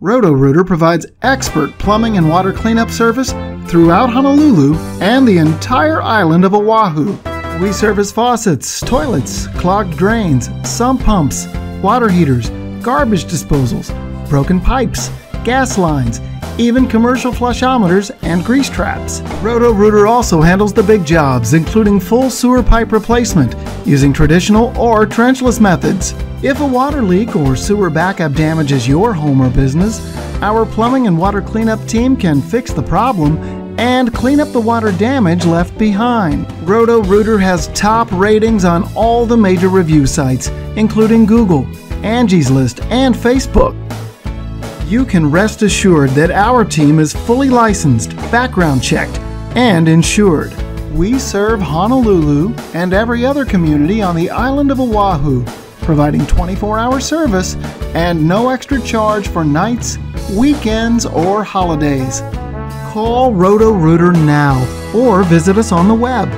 Roto Rooter provides expert plumbing and water cleanup service throughout Honolulu and the entire island of Oahu. We service faucets, toilets, clogged drains, sump pumps, water heaters, garbage disposals, broken pipes, gas lines, even commercial flushometers and grease traps. Roto Rooter also handles the big jobs, including full sewer pipe replacement using traditional or trenchless methods. If a water leak or sewer backup damages your home or business, our plumbing and water cleanup team can fix the problem and clean up the water damage left behind. Roto Rooter has top ratings on all the major review sites, including Google, Angie's List, and Facebook. You can rest assured that our team is fully licensed, background checked, and insured. We serve Honolulu and every other community on the island of Oahu, providing 24-hour service and no extra charge for nights, weekends, or holidays. Call Roto Rooter now or visit us on the web